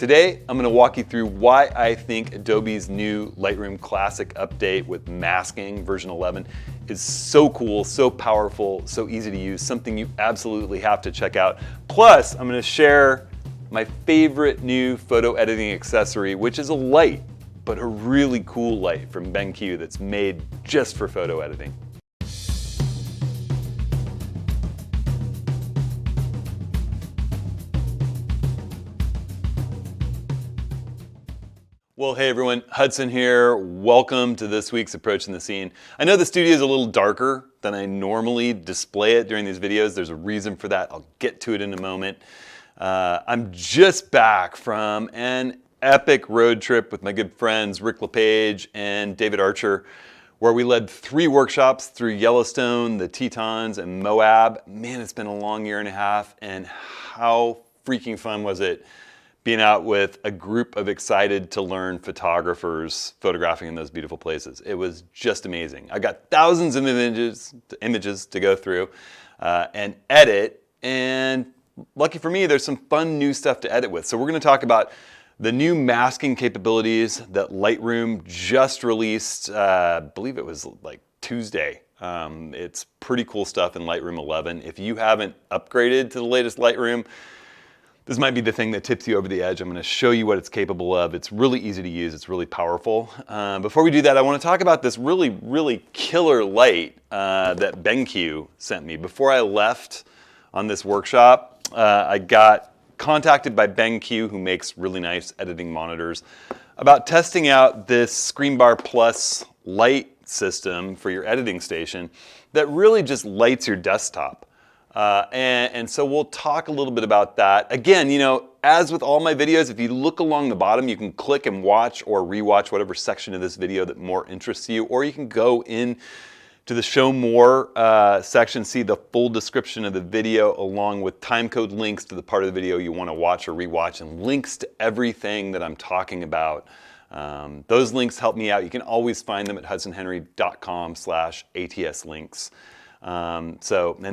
Today, I'm going to walk you through why I think Adobe's new Lightroom Classic update with masking version 11 is so cool, so powerful, so easy to use, something you absolutely have to check out. Plus, I'm going to share my favorite new photo editing accessory, which is a light, but a really cool light from BenQ that's made just for photo editing. Well, hey everyone, Hudson here. Welcome to this week's Approaching the Scene. I know the studio is a little darker than I normally display it during these videos. There's a reason for that. I'll get to it in a moment. I'm just back from an epic road trip with my good friends Rick LePage and David Archer, where we led 3 workshops through Yellowstone, the Tetons and Moab. Man, it's been a long year and a half, and how freaking fun was it being out with a group of excited to learn photographers photographing in those beautiful places. It was just amazing. I got thousands of images to go through and edit, and lucky for me, there's some fun new stuff to edit with. So we're gonna talk about the new masking capabilities that Lightroom just released, I believe it was like Tuesday. It's pretty cool stuff in Lightroom 11. If you haven't upgraded to the latest Lightroom, this might be the thing that tips you over the edge. I'm going to show you what it's capable of. It's really easy to use. It's really powerful. Before we do that, I want to talk about this really killer light that BenQ sent me. Before I left on this workshop, I got contacted by BenQ, who makes really nice editing monitors, about testing out this Screenbar Plus light system for your editing station that really just lights your desktop. And so we'll talk a little bit about that. Again, you know, as with all my videos, if you look along the bottom, you can click and watch or rewatch whatever section of this video that more interests you, or you can go in to the Show More section, see the full description of the video along with timecode links to the part of the video you want to watch or rewatch and links to everything that I'm talking about. Those links help me out. You can always find them at hudsonhenry.com/ATS-links. And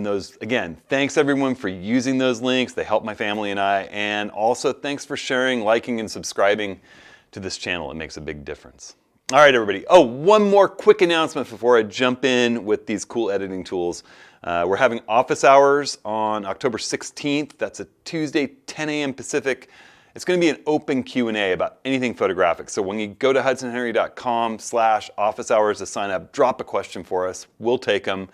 those, again, thanks everyone for using those links. They help my family and I, and also thanks for sharing, liking, and subscribing to this channel. It makes a big difference. All right, everybody. Oh, one more quick announcement before I jump in with these cool editing tools. We're having office hours on October 16th. That's a Tuesday, 10 a.m. Pacific. It's going to be an open Q&A about anything photographic. So when you go to hudsonhenry.com/office hours to sign up, drop a question for us. We'll take them.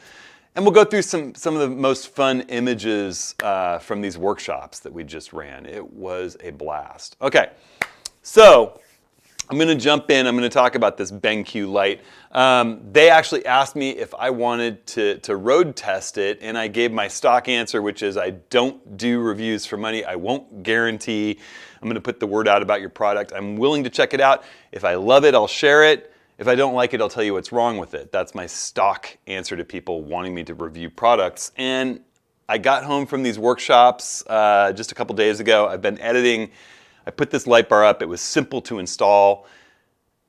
And we'll go through some of the most fun images from these workshops that we just ran. It was a blast. Okay, so I'm going to jump in. I'm going to talk about this BenQ light. They actually asked me if I wanted to road test it, and I gave my stock answer, which is I don't do reviews for money. I won't guarantee I'm going to put the word out about your product. I'm willing to check it out. If I love it, I'll share it. If I don't like it, I'll tell you what's wrong with it. That's my stock answer to people wanting me to review products. And I got home from these workshops just a couple days ago. I've been editing. I put this light bar up. It was simple to install,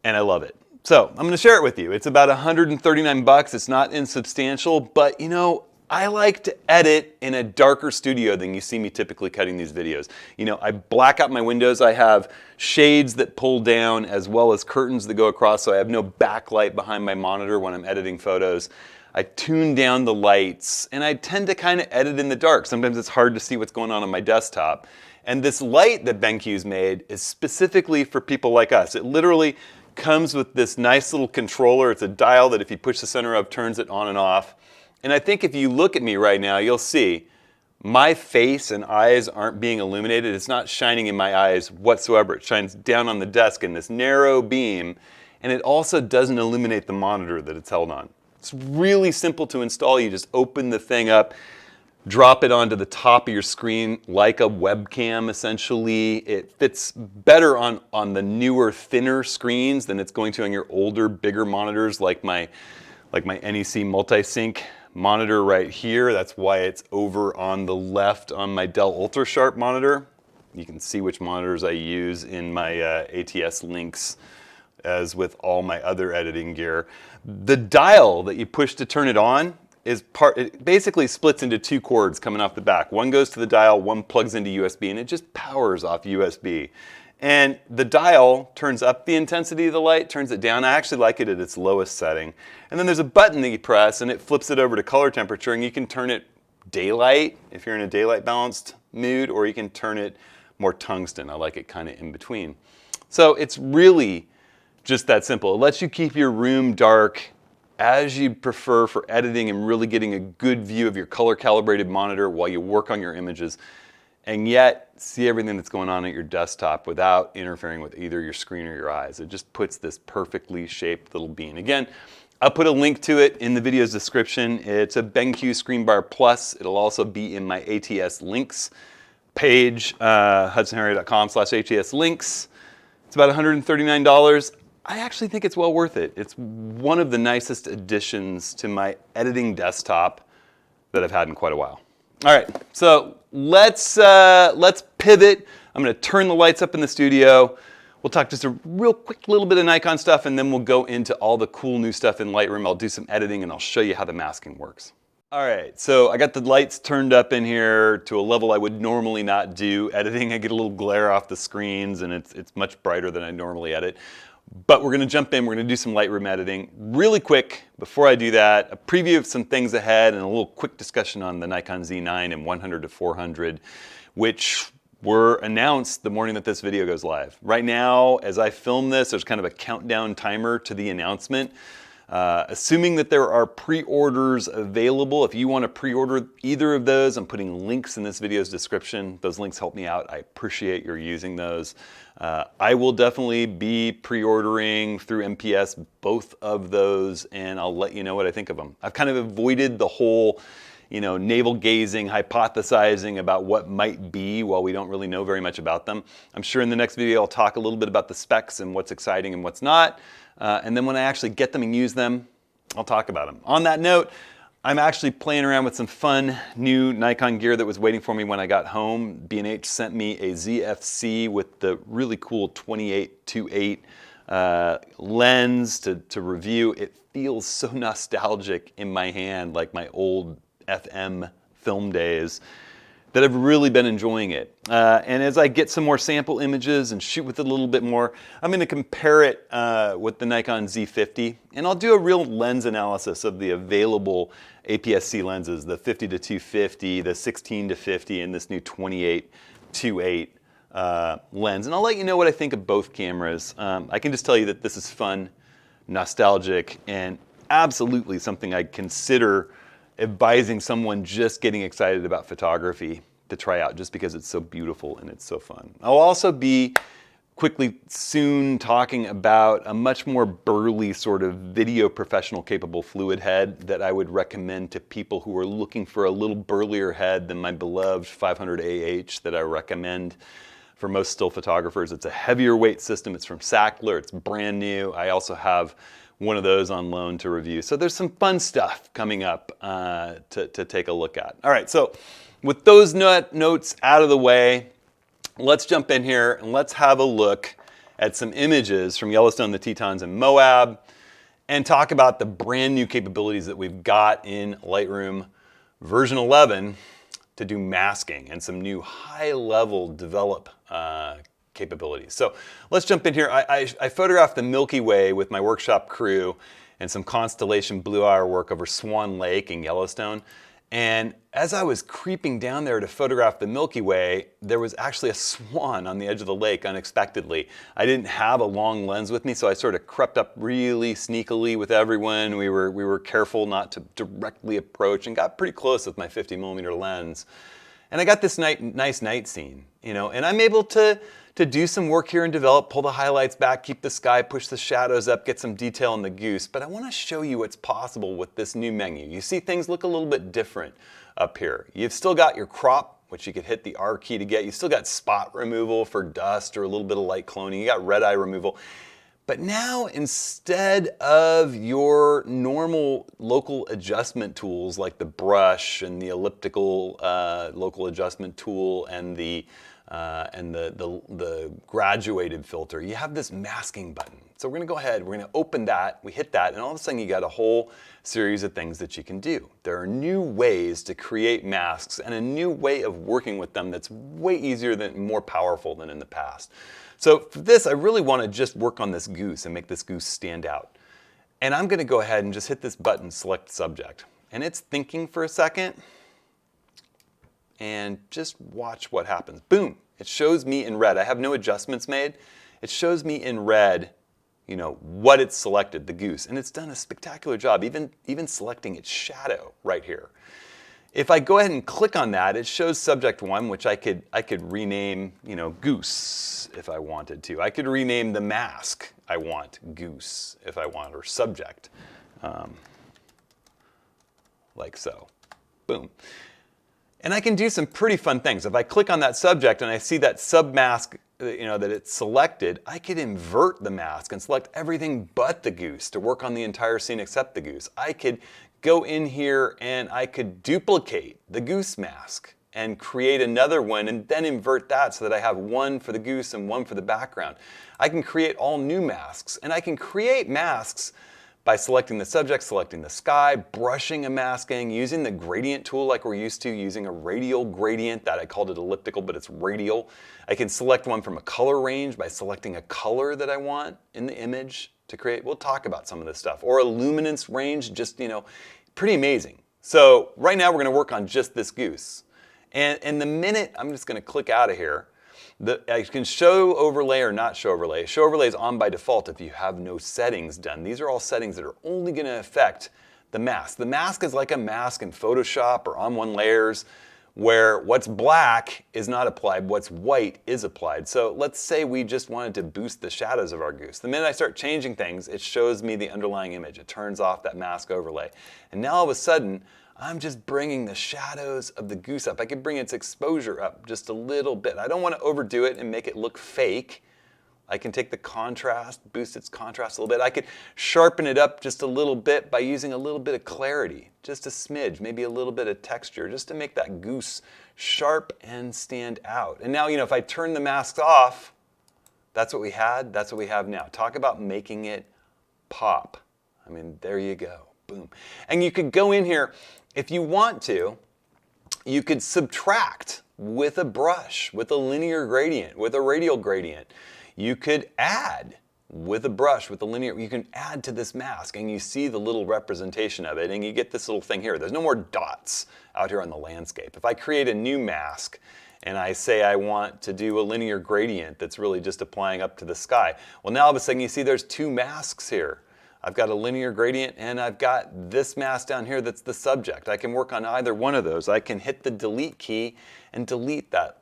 and I love it. So I'm going to share it with you. It's about 139 bucks. It's not insubstantial, but you know, I like to edit in a darker studio than you see me typically cutting these videos. You know, I black out my windows. I have shades that pull down as well as curtains that go across, so I have no backlight behind my monitor when I'm editing photos. I tune down the lights, and I tend to kind of edit in the dark. Sometimes it's hard to see what's going on my desktop. And this light that BenQ's made is specifically for people like us. It literally comes with this nice little controller. It's a dial that if you push the center up, turns it on and off. And I think if you look at me right now, you'll see my face and eyes aren't being illuminated. It's not shining in my eyes whatsoever. It shines down on the desk in this narrow beam, and it also doesn't illuminate the monitor that it's held on. It's really simple to install. You just open the thing up, drop it onto the top of your screen like a webcam, essentially. It fits better on the newer, thinner screens than it's going to on your older, bigger monitors like my NEC multi-sync monitor right here. That's why it's over on the left on my Dell UltraSharp monitor. You can see which monitors I use in my ATS links, as with all my other editing gear. The dial that you push to turn it on is it basically splits into 2 cords coming off the back. One goes to the dial, one plugs into USB, and it just powers off USB. And the dial turns up the intensity of the light, turns it down. I actually like it at its lowest setting. And then there's a button that you press and it flips it over to color temperature, and you can turn it daylight if you're in a daylight balanced mood, or you can turn it more tungsten. I like it kind of in between. So it's really just that simple. It lets you keep your room dark as you prefer for editing and really getting a good view of your color calibrated monitor while you work on your images, and yet see everything that's going on at your desktop without interfering with either your screen or your eyes. It just puts this perfectly shaped little bean. Again, I'll put a link to it in the video's description. It's a BenQ Screenbar Plus. It'll also be in my ATS links page, hudsonharrier.com/ATS links. It's about $139. I actually think it's well worth it. It's one of the nicest additions to my editing desktop that I've had in quite a while. All right, so let's pivot. I'm going to turn the lights up in the studio. We'll talk just a real quick little bit of Nikon stuff, and then we'll go into all the cool new stuff in Lightroom. I'll do some editing, and I'll show you how the masking works. All right, so I got the lights turned up in here to a level I would normally not do editing. I get a little glare off the screens, and it's much brighter than I normally edit. But we're going to jump in. We're going to do some Lightroom editing. Really quick, before I do that, a preview of some things ahead and a little quick discussion on the Nikon Z9 and 100-400, which were announced the morning that this video goes live. Right now, as I film this, there's kind of a countdown timer to the announcement. Assuming that there are pre-orders available, if you want to pre-order either of those, I'm putting links in this video's description. Those links help me out. I appreciate your using those. I will definitely be pre-ordering through MPS both of those, and I'll let you know what I think of them. I've kind of avoided the whole, navel gazing, hypothesizing about what might be while we don't really know very much about them. I'm sure in the next video I'll talk a little bit about the specs and what's exciting and what's not. And then when I actually get them and use them, I'll talk about them. On that note, I'm actually playing around with some fun new Nikon gear that was waiting for me when I got home. B&H sent me a ZFC with the really cool 28-2.8 lens to review. It feels so nostalgic in my hand, like my old FM film days, that I've really been enjoying it. And as I get some more sample images and shoot with it a little bit more, I'm going to compare it with the Nikon Z50, and I'll do a real lens analysis of the available APS-C lenses, the 50-250, the 16-50, and this new 28-2.8 lens. And I'll let you know what I think of both cameras. I can just tell you that this is fun, nostalgic, and absolutely something I'd consider advising someone just getting excited about photography to try out, just because it's so beautiful and it's so fun. I'll also be quickly soon talking about a much more burly sort of video professional capable fluid head that I would recommend to people who are looking for a little burlier head than my beloved 500 AH that I recommend for most still photographers. It's a heavier weight system. It's from Sachtler. It's brand new. I also have one of those on loan to review. So there's some fun stuff coming up to take a look at. All right, so with those notes out of the way, let's jump in here and let's have a look at some images from Yellowstone, the Tetons and Moab, and talk about the brand new capabilities that we've got in Lightroom version 11 to do masking and some new high-level develop capabilities. So let's jump in here. I photographed the Milky Way with my workshop crew and some constellation blue hour work over Swan Lake in Yellowstone. And as I was creeping down there to photograph the Milky Way, there was actually a swan on the edge of the lake unexpectedly. I didn't have a long lens with me, so I sort of crept up really sneakily with everyone. We were careful not to directly approach and got pretty close with my 50mm lens. And I got this nice night scene, and I'm able to do some work here and develop, pull the highlights back, keep the sky, push the shadows up, get some detail in the goose. But I want to show you what's possible with this new menu. You see things look a little bit different up here. You've still got your crop, which you could hit the R key to get. You've still got spot removal for dust or a little bit of light cloning. You got red eye removal. But now, instead of your normal local adjustment tools like the brush and the elliptical local adjustment tool and the graduated filter, you have this masking button. So we're going to go ahead, we're going to open that, we hit that, and all of a sudden you got a whole series of things that you can do. There are new ways to create masks and a new way of working with them that's way easier and more powerful than in the past. So for this, I really want to just work on this goose and make this goose stand out. And I'm going to go ahead and just hit this button, select subject. And it's thinking for a second. And just watch what happens. Boom, it shows me in red. I have no adjustments made. It shows me in red, you know, what it's selected, the goose. And it's done a spectacular job, even selecting its shadow right here. If I go ahead and click on that, it shows subject 1, which I could rename, you know, goose if I wanted to. I could rename the mask I want goose if I want, or subject, like so. Boom. And I can do some pretty fun things. If I click on that subject and I see that sub-mask, you know, that it's selected, I could invert the mask and select everything but the goose to work on the entire scene except the goose. I could go in here and I could duplicate the goose mask and create another one and then invert that so that I have one for the goose and one for the background. I can create all new masks, and I can create masks by selecting the subject, selecting the sky, brushing a masking, using the gradient tool like we're used to, using a radial gradient. That I called it elliptical, but it's radial. I can select one from a color range by selecting a color that I want in the image to create. We'll talk about some of this stuff. Or a luminance range, just, you know, pretty amazing. So right now we're going to work on just this goose. And the minute I'm just going to click out of here, I can show overlay or not show overlay. Show overlay is on by default if you have no settings done. These are all settings that are only going to affect the mask. The mask is like a mask in Photoshop or on one layers, where what's black is not applied, what's white is applied. So let's say we just wanted to boost the shadows of our goose. The minute I start changing things, it shows me the underlying image. It turns off that mask overlay. And now all of a sudden, I'm just bringing the shadows of the goose up. I could bring its exposure up just a little bit. I don't want to overdo it and make it look fake. I can take the contrast, boost its contrast a little bit. I could sharpen it up just a little bit by using a little bit of clarity, just a smidge, maybe a little bit of texture, just to make that goose sharp and stand out. And now, you know, if I turn the masks off, that's what we had, that's what we have now. Talk about making it pop. I mean, there you go, boom. And you could go in here, if you want to, you could subtract with a brush, with a linear gradient, with a radial gradient. You could add with a brush, with a linear, you can add to this mask and you see the little representation of it and you get this little thing here. There's no more dots out here on the landscape. If I create a new mask and I say I want to do a linear gradient that's really just applying up to the sky, well, now all of a sudden you see there's two masks here. I've got a linear gradient and I've got this mask down here that's the subject. I can work on either one of those. I can hit the delete key and delete that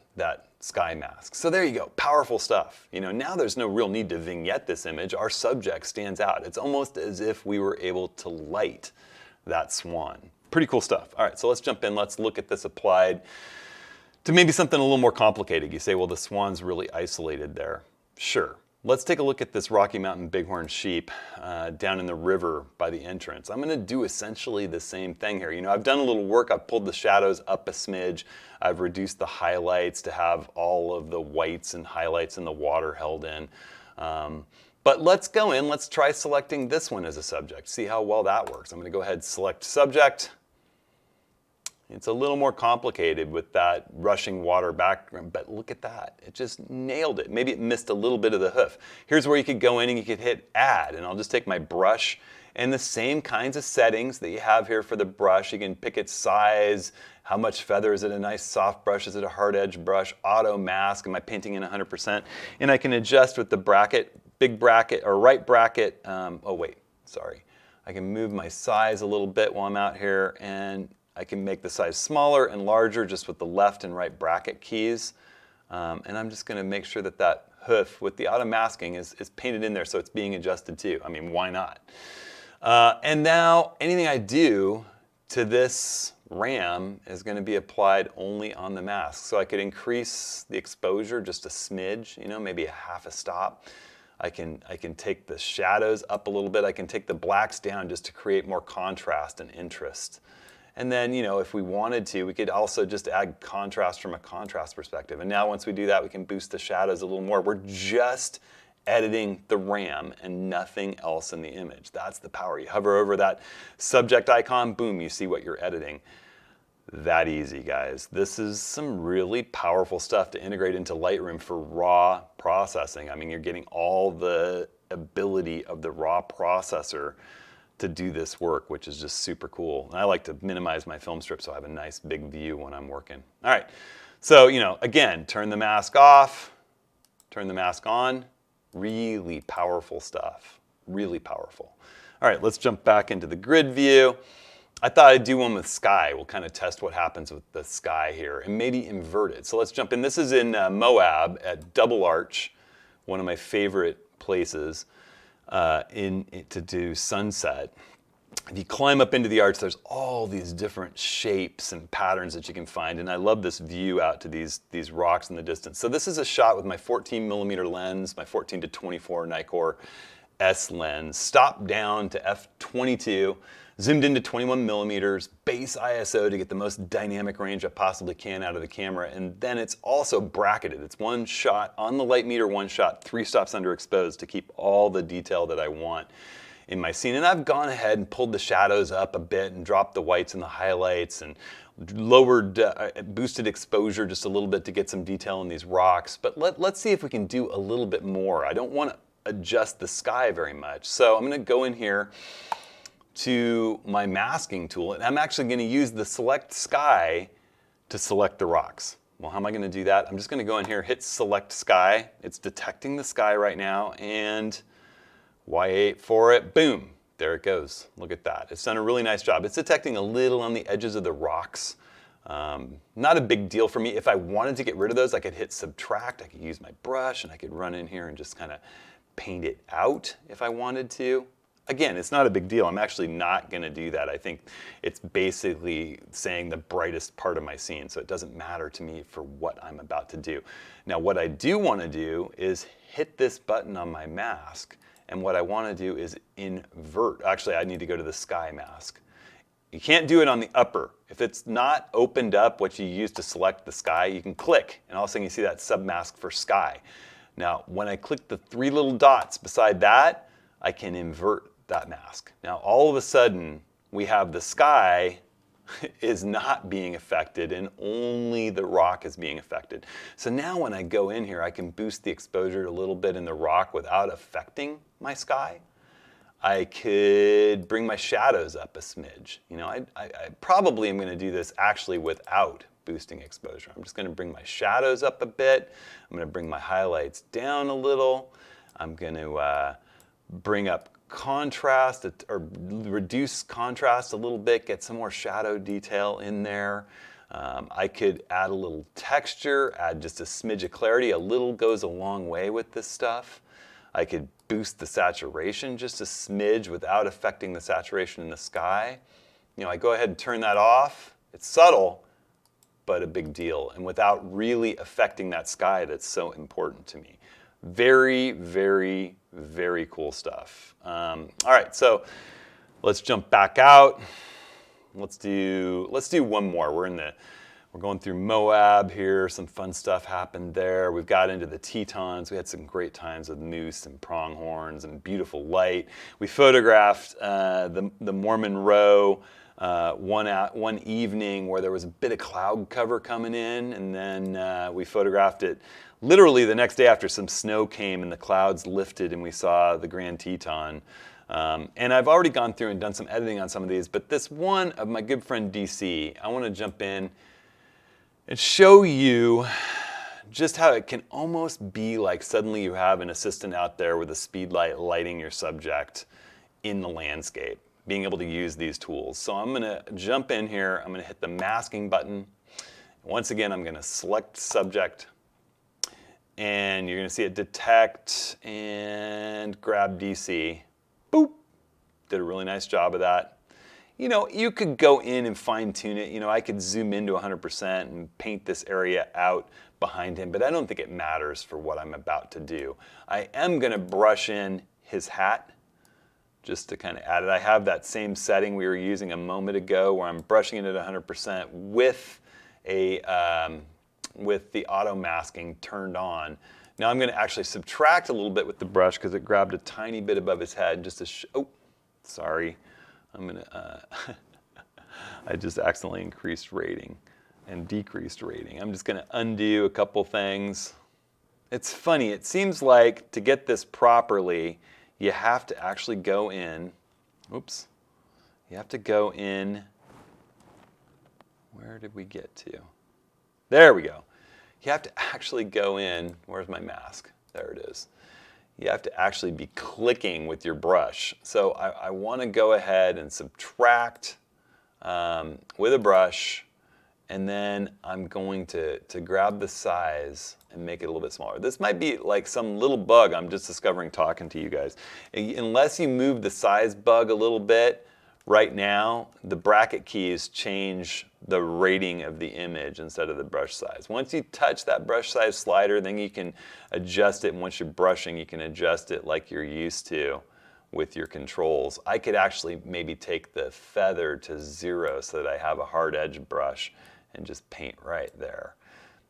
sky mask. So there you go, powerful stuff. You know, now there's no real need to vignette this image. Our subject stands out. It's almost as if we were able to light that swan. Pretty cool stuff. All right, so let's jump in. Let's look at this applied to maybe something a little more complicated. You say, well, the swan's really isolated there. Sure. Let's take a look at this Rocky Mountain bighorn sheep down in the river by the entrance. I'm gonna do essentially the same thing here. You know, I've done a little work. I've pulled the shadows up a smidge. I've reduced the highlights to have all of the whites and highlights in the water held in. But let's go in, let's try selecting this one as a subject. See how well that works. I'm gonna go ahead and select subject. It's a little more complicated with that rushing water background, but look at that. It just nailed it. Maybe it missed a little bit of the hoof. Here's where you could go in and you could hit add, and I'll just take my brush and the same kinds of settings that you have here for the brush. You can pick its size, how much feather, is it a nice soft brush, is it a hard edge brush, auto mask, am I painting in 100%? And I can adjust with the bracket, big bracket or right bracket. Oh wait, sorry. I can move my size a little bit while I'm out here, and I can make the size smaller and larger just with the left and right bracket keys. And I'm just gonna make sure that that hoof with the auto masking is painted in there so it's being adjusted too. I mean, why not? And now anything I do to this ram is gonna be applied only on the mask. So I could increase the exposure just a smidge, you know, maybe a half a stop. I can take the shadows up a little bit. I can take the blacks down just to create more contrast and interest. And then, you know, if we wanted to, we could also just add contrast from a contrast perspective. And now once we do that, we can boost the shadows a little more. We're just editing the ram and nothing else in the image. That's the power. You hover over that subject icon, boom, you see what you're editing. that easy, guys. This is some really powerful stuff to integrate into Lightroom for raw processing. I mean, you're getting all the ability of the raw processor to do this work, which is just super cool. And I like to minimize my film strip so I have a nice big view when I'm working. All right, so, you know, again, turn the mask off, turn the mask on. Really powerful stuff, really powerful. All right, let's jump back into the grid view. I thought I'd do one with sky. We'll kind of test what happens with the sky here and maybe invert it. So let's jump in. This is in Moab at Double Arch, one of my favorite places to do sunset. If you climb up into the arch, there's all these different shapes and patterns that you can find. And I love this view out to these rocks in the distance. So this is a shot with my 14mm lens, my 14-24 Nikkor S lens, stopped down to f/22, zoomed into 21mm, base ISO to get the most dynamic range I possibly can out of the camera. And then it's also bracketed. It's one shot on the light meter, one shot, 3 stops underexposed to keep all the detail that I want in my scene. And I've gone ahead and pulled the shadows up a bit and dropped the whites and the highlights and lowered, boosted exposure just a little bit to get some detail in these rocks. But let's see if we can do a little bit more. I don't want to adjust the sky very much. So I'm going to go in here to my masking tool, and I'm actually going to use the select sky to select the rocks. Well, how am I going to do that? I'm just going to go in here, hit select sky. It's detecting the sky right now, and Y8 for it, boom, there it goes. Look at that. It's done a really nice job. It's detecting a little on the edges of the rocks. Not a big deal for me. If I wanted to get rid of those, I could hit subtract. I could use my brush and I could run in here and just kind of paint it out if I wanted to. Again, it's not a big deal. I'm actually not going to do that. I think it's basically saying the brightest part of my scene, so it doesn't matter to me for what I'm about to do. Now, what I do want to do is hit this button on my mask. And what I want to do is invert. Actually, I need to go to the sky mask. You can't do it on the upper. If it's not opened up what you use to select the sky, you can click, and all of a sudden you see that submask for sky. Now, when I click the 3 little dots beside that, I can invert that mask. Now, all of a sudden, we have the sky is not being affected and only the rock is being affected. So now when I go in here, I can boost the exposure a little bit in the rock without affecting my sky. I could bring my shadows up a smidge. You know, I probably am going to do this actually without boosting exposure. I'm just going to bring my shadows up a bit. I'm going to bring my highlights down a little. I'm going to bring up contrast or reduce contrast a little bit, get some more shadow detail in there. I could add a little texture, add just a smidge of clarity. A little goes a long way with this stuff. I could boost the saturation just a smidge without affecting the saturation in the sky. You know, I go ahead and turn that off. It's subtle, but a big deal, and without really affecting that sky that's so important to me. Very, very, very cool stuff. All right, so let's jump back out. Let's do one more. We're going through Moab here. Some fun stuff happened there. We've got into the Tetons. We had some great times with moose and pronghorns and beautiful light. We photographed the Mormon Row one evening where there was a bit of cloud cover coming in, and then we photographed it literally the next day after some snow came and the clouds lifted and we saw the Grand Teton. And I've already gone through and done some editing on some of these, but this one of my good friend DC, I want to jump in and show you just how it can almost be like suddenly you have an assistant out there with a speed light lighting your subject in the landscape, being able to use these tools. So I'm going to jump in here. I'm going to hit the masking button. Once again, I'm going to select subject, and you're going to see it detect and grab DC. Boop. Did a really nice job of that. You know, you could go in and fine tune it. You know, I could zoom into 100% and paint this area out behind him, but I don't think it matters for what I'm about to do. I am going to brush in his hat just to kind of add it. I have that same setting we were using a moment ago where I'm brushing it at 100% with the auto masking turned on. Now I'm going to actually subtract a little bit with the brush because it grabbed a tiny bit above his head just to oh, sorry. I'm going to I just accidentally increased rating and decreased rating. I'm just going to undo a couple things. It's funny, it seems like to get this properly, you have to actually go in, oops, you have to go in, where did we get to? There we go. You have to actually go in, where's my mask? There it is. You have to actually be clicking with your brush. So I want to go ahead and subtract with a brush, and then I'm going to grab the size and make it a little bit smaller. This might be like some little bug I'm just discovering talking to you guys. Unless you move the size bug a little bit, right now, the bracket keys change the rating of the image instead of the brush size. Once you touch that brush size slider, then you can adjust it, and once you're brushing, you can adjust it like you're used to with your controls. I could actually maybe take the feather to 0 so that I have a hard edge brush and just paint right there.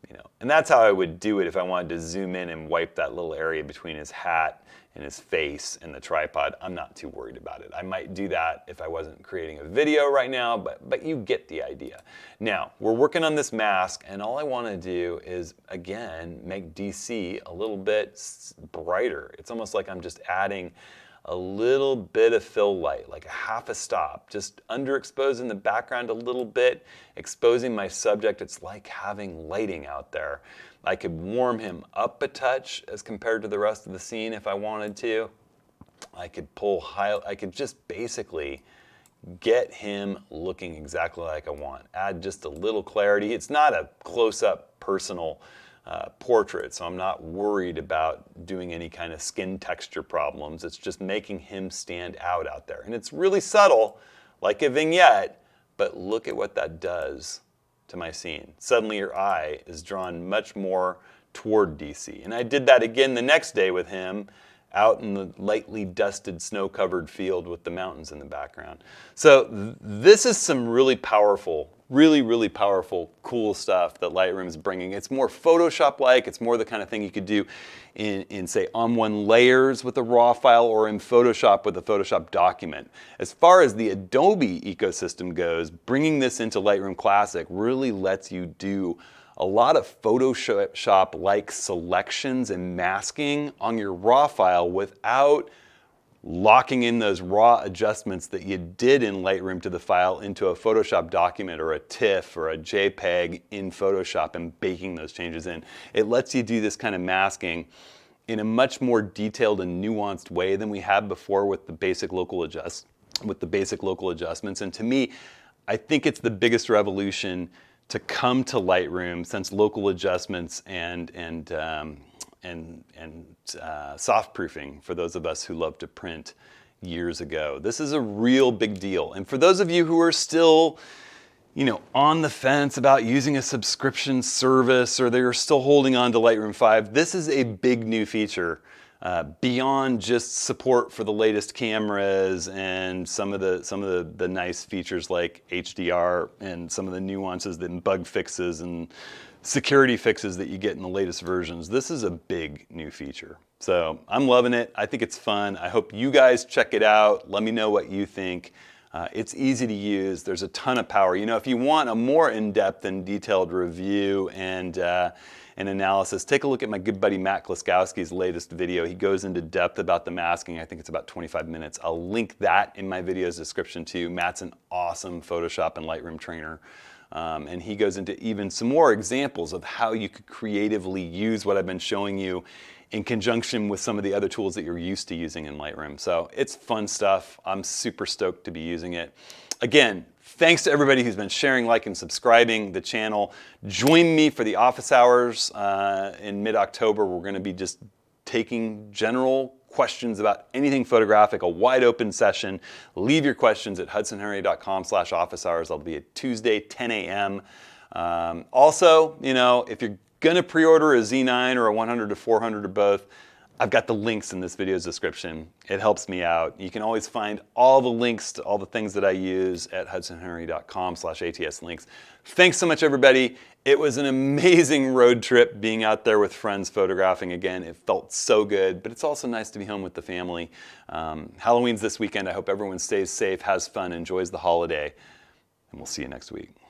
You know, and that's how I would do it if I wanted to zoom in and wipe that little area between his hat and his face and the tripod. I'm not too worried about it. I might do that if I wasn't creating a video right now, but you get the idea. Now, we're working on this mask, and all I want to do is, again, make DC a little bit brighter. It's almost like I'm just adding a little bit of fill light, like a half a stop, just underexposing the background a little bit, exposing my subject. It's like having lighting out there. I could warm him up a touch as compared to the rest of the scene if I wanted to. I could I could just basically get him looking exactly like I want. Add just a little clarity. It's not a close-up personal portrait, so I'm not worried about doing any kind of skin texture problems. It's just making him stand out there. And it's really subtle, like a vignette, but look at what that does to my scene. Suddenly your eye is drawn much more toward DC. And I did that again the next day with him out in the lightly dusted, snow-covered field with the mountains in the background. So this is some really powerful, really powerful, cool stuff that Lightroom is bringing. It's more Photoshop-like. It's more the kind of thing you could do in say, on-one layers with a RAW file or in Photoshop with a Photoshop document. As far as the Adobe ecosystem goes, bringing this into Lightroom Classic really lets you do a lot of Photoshop-like selections and masking on your RAW file without locking in those raw adjustments that you did in Lightroom to the file into a Photoshop document or a TIFF or a JPEG in Photoshop and baking those changes in. It lets you do this kind of masking in a much more detailed and nuanced way than we had before with the basic local adjustments. And to me, I think it's the biggest revolution to come to Lightroom since local adjustments and soft proofing for those of us who love to print years ago. This is a real big deal. And for those of you who are still, on the fence about using a subscription service, or they're still holding on to Lightroom 5, this is a big new feature. Beyond just support for the latest cameras and some of the nice features like HDR and some of the nuances and bug fixes and security fixes that you get in the latest versions. This is a big new feature. So I'm loving it. I think it's fun. I hope you guys check it out. Let me know what you think. It's easy to use. There's a ton of power. If you want a more in-depth and detailed review and analysis, take a look at my good buddy Matt Klaskowski's latest video. He goes into depth about the masking. I think it's about 25 minutes. I'll link that in my video's description too. Matt's an awesome Photoshop and Lightroom trainer. And he goes into even some more examples of how you could creatively use what I've been showing you in conjunction with some of the other tools that you're used to using in Lightroom. So it's fun stuff. I'm super stoked to be using it. Again, thanks to everybody who's been sharing, liking, subscribing the channel. Join me for the office hours in mid-October. We're going to be just taking general questions about anything photographic, a wide open session. Leave your questions at hudsonhenry.com/office hours. I'll be at Tuesday, 10 a.m. Also, if you're going to pre-order a Z9 or a 100 to 400 or both, I've got the links in this video's description. It helps me out. You can always find all the links to all the things that I use at hudsonhenry.com/ATS links. Thanks so much, everybody. It was an amazing road trip being out there with friends photographing again. It felt so good, but it's also nice to be home with the family. Halloween's this weekend. I hope everyone stays safe, has fun, enjoys the holiday. and we'll see you next week.